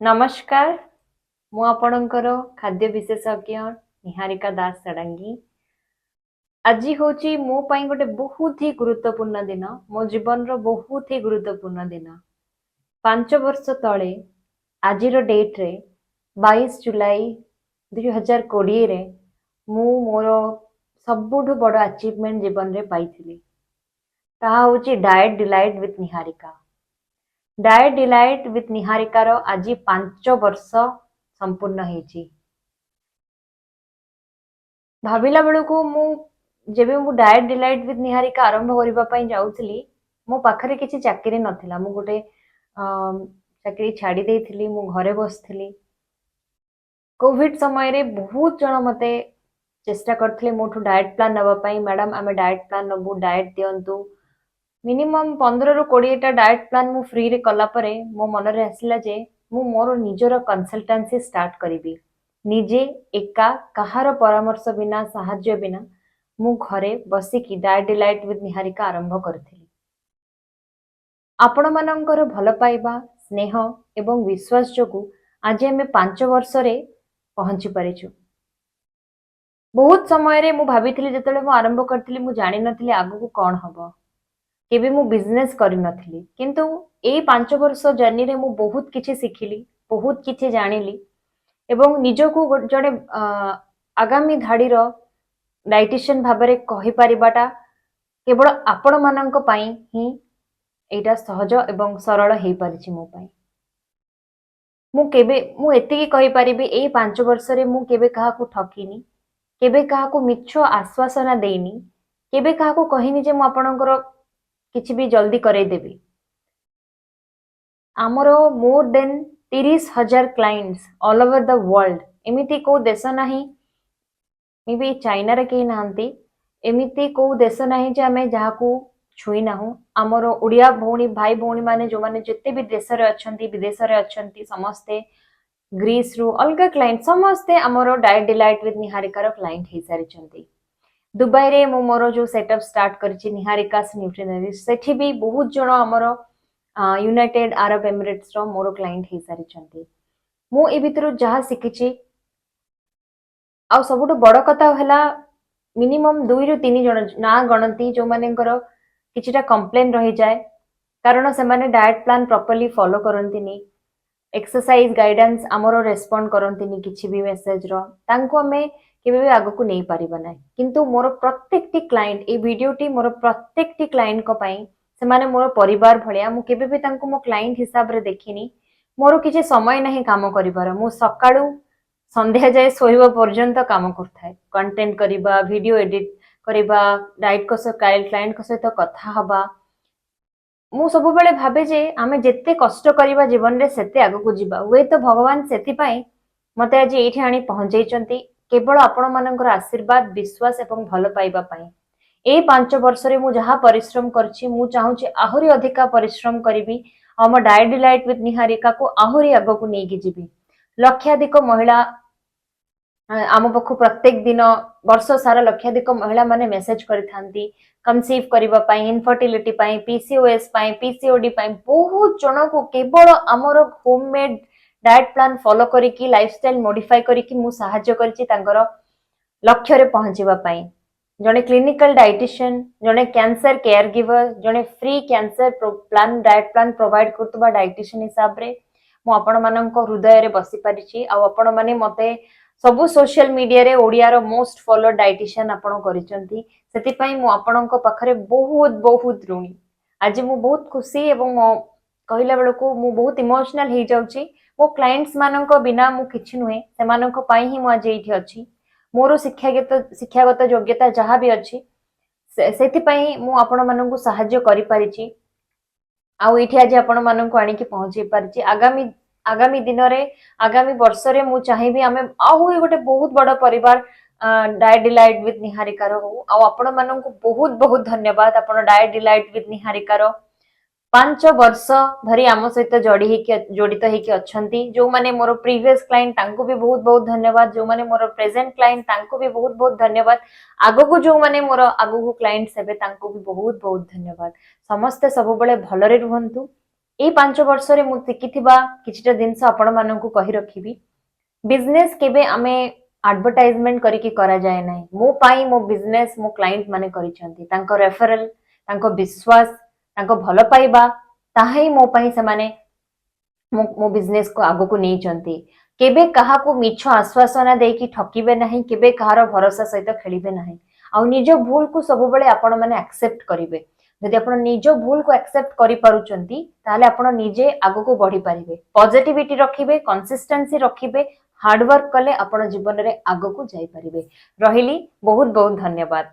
नमस्कार मु आपणकर खाद्य विशेषज्ञ निहारिका दास सडांगी। आज हूँ मो पाई गोटे बहुत ही गुरुत्वपूर्ण दिन, मो जीवन रो बहुत ही गुरुत्वपूर्ण दिन। 5 वर्ष तले आज डेट रे 22 जुलाई 2020 रे मु मोर सबुठु बड़ अचीवमेंट जीवन रे पाई। ताहा हूँ diet delight with Niharika. Diet delight with निहारिकार आज 5 वर्ष संपूर्ण होती। भाविला बेलू को जेबे मु डाएट डिलाइट विथ निहारिका आरंभ करने जाऊली मो पाखरे किसी चाकरी नथिला। मु गोटे चाकरी छाड़ी देइथिली, मु घरे बसथिली। कोविड समय रे बहुत जन मते चेष्टा करथिले मोठू डाएट प्लान नबा पई, मैडम आमे डाएट प्लान नबू, डाएट दियंतु। मिनिमम 15 ରୁ 20 टा डाएट प्लान मु फ्री रे कला परे मो मन रे आसिला जे मु मोर निजर कंसल्टेंसी स्टार्ट करिबी। निजे एका कहार परामर्श बिना साहाय्य बिना मु घरे बसिकी डाएट डिलाइट विथ निहारिका आरंभ करथिली। आपण मानकर भल पाइबा, स्नेह एवं विश्वास जोगु आज आमे 5 वर्ष रे पहुंची परिछु। बहुत समय रे मु भाबिथिली जेतले मु आरंभ करथिली मु जानि नथिली आगु कोन हबो, केबे मु बिजनेस करि नथिली। किंतु ए 5 वर्ष जर्नी रे मु बहुत किछि सिखिली, बहुत किछि जानिली एवं निजको जड़े आगामी धाड़ीर डाइटिशियन भाबरे कहि परिबाटा केवल आपण मानक पई ही एटा सहज एवं सरल हेई परिछि मो पई। मु एतिकी कहि परिबी ए 5 वर्ष रे मु केबे काहाकू ठकिनी, केबे काहाकू मिछ आश्वासन देइनी, केबे काहाकू कहिनी जे मु आपणकर किछि भी जल्दी करे देबी। आमरो more than 30,000 clients all over the world. एमिति को देश नाही, मे बी चाइना रे केही नाहंती, एमिति को देश नाही जे आमे जाहाकू छुई नाहु। आमर ओडिया भौणी भाई भौणी माने जो माने जत्ते भी देश रे अछंती, विदेश रे अछंती, समस्ते ग्रीस रु अलगा क्लाइंट समस्ते आमर डाएट डिलाइट विथ निहारिकार क्लाइंट हे सारी छंती। दुबई रे मो मोर जो सेटअप स्टार्ट करछि निहारिकास न्यूट्रिनरी, सेठी भी बहुत जण आमर यूनाइटेड अरब एमिरेट्स रो मोर क्लाइंट हे सारी छंती। मु ए भितरु जहा सिखिछि आ सबुठु बड़ कथा हला मिनिमम 2 ରୁ 3 जण ना गणती जो मानेकर किछिटा कंप्लेन रही जाए, कारण से माने डाएट प्लान प्रॉपर्ली फॉलो करंतिनी, एक्सरसाइज गाइडेंस आमरो रेस्पोंड करंतिनी किछि भी मेसेज रो, तांको हमें केबे भी आगो को नहीं पारिबा नै। किंतु मोर प्रत्येकटी क्लाइंट ए वीडियोटी मोर प्रत्येकटी क्लाइंट को पई से माने मोर परिवार भलिया। मु केबे भी तांको मो क्लाइंट हिसाब रे देखिनी। मोर किछि समय नहीं काम करिबार, मु सकाळू संध्या जाए सोइबा पर्यंत काम करथाय। कंटेंट करिबा, वीडियो एडिट करिबा, डाइट को क्लाइंट को सहित कथा हबा। मु सब बेले भाबे जे आमे जेते कष्ट करिबा जीवन रे सेते आगो को जिबा। वे तो भगवान सेति पई मते आज एठी आनी पहुंचैचंती केवल आपण मानकर आशीर्वाद, विश्वास एवं भल पाइबा पई। ए 5 वर्ष रे मु जहा परिश्रम करछि मु चाहूछि आहुरी अधिका परिश्रम करिबी। हम डाएट डिलाइट विथ निहारिका को आहुरी आगो को नेकी जिबी। लक्षाधिक महिला आम पखु प्रत्येक दिन वर्ष सारा लक्षाधिक महिला माने मेसेज करिथांती कंसीव करिबा पई, इनफर्टिलिटी पई, पीसीओएस पई, पीसीओडी पई। बहुत जन को केवल आमर होममेड डाएट प्लान फॉलो करिकी लाइफस्टाइल मॉडिफाई करिकी मु सहाय्य करछि तांकर लक्ष्य रे पहुंचीबा पई। जने क्लिनिकल डाइटिशियन, जने कैंसर केयर गिवर, जने free cancer plan diet plan provide करतबा डाइटिशियन हिसाब रे मु आपण मानक हृदय रे बसी परिछि। आ आपण माने मते सबु सोशल मीडिया रे ओडिया रो मोस्ट फॉलोड डाइटिशियन आपण करिसंती। सेति पई मु आपणक पाखरे बहुत बहुत ऋणी। आज मु बहुत खुशी एवं कहिला बेल को मु बहुत इमोशनल हे जाउची। मो क्लाइंट्स मानक बिना मु किछि नुहे, से मानक पई ही मु आज एठी अछि। मोर शिक्षागत योग्यता जहा भी अछि सेति पई मु आपण मानक सहाय्य करि परिछि। आ एठी आज आपण मानक आनी कि पहुंची परिछि। आगामी दिन रे आगामी वर्ष रे मु चाहिबी आमे आहुरी गोटे बहुत बड़ परिवार डाएट डिलाइट विथ निहारिकार हो। आ आपण मानक बहुत बहुत धन्यवाद। आपण डाएट डिलाइट विथ निहारिकार 5 वर्ष धरी आम सहित जड़ित हेकी अछंती। जो माने मोर प्रीवियस क्लाइंट तांको भी बहुत बहुत धन्यवाद। जो माने मोर प्रेजेंट क्लाइंट तांको भी बहुत बहुत धन्यवाद। आगो को जो माने मोर आगो को क्लाइंट सेबे तांको भी बहुत बहुत धन्यवाद। समस्ते सब बेले भलरे रुहंतु। एई 5 वर्ष रे मु शिखिथिबा किछिटा जिंस आपण माननकु कहि रखिबी बिजनेस केबे आमे एडवर्टाइजमेंट करिके करा जाए नाही मो पाई मो बिजनेस मो क्लाइंट माने करिसंती तांको रेफरल तांको विश्वास तांको भलो पाइबा ताहाई मो पाई से माने मो बिजनेस को आगो को नहीं चंती केबे कहा को मिछ आश्वासन देकी ठकीबे नाही केबे कहार भरोसा सहित खेलिबे नाही आ निज भूल को सब बेले आपण माने एक्सेप्ट करिवे जदि आपण निज भूल को एक्सेप्ट करि पारुचंती ताले आपण निजे आगो को बढ़ी पारिबे पॉजिटिविटी रखिबे कंसिस्टेंसी रखिबे हार्ड वर्क कले आपण जीवन रे आगो को जाई पारिबे रहिली बहुत बहुत धन्यवाद।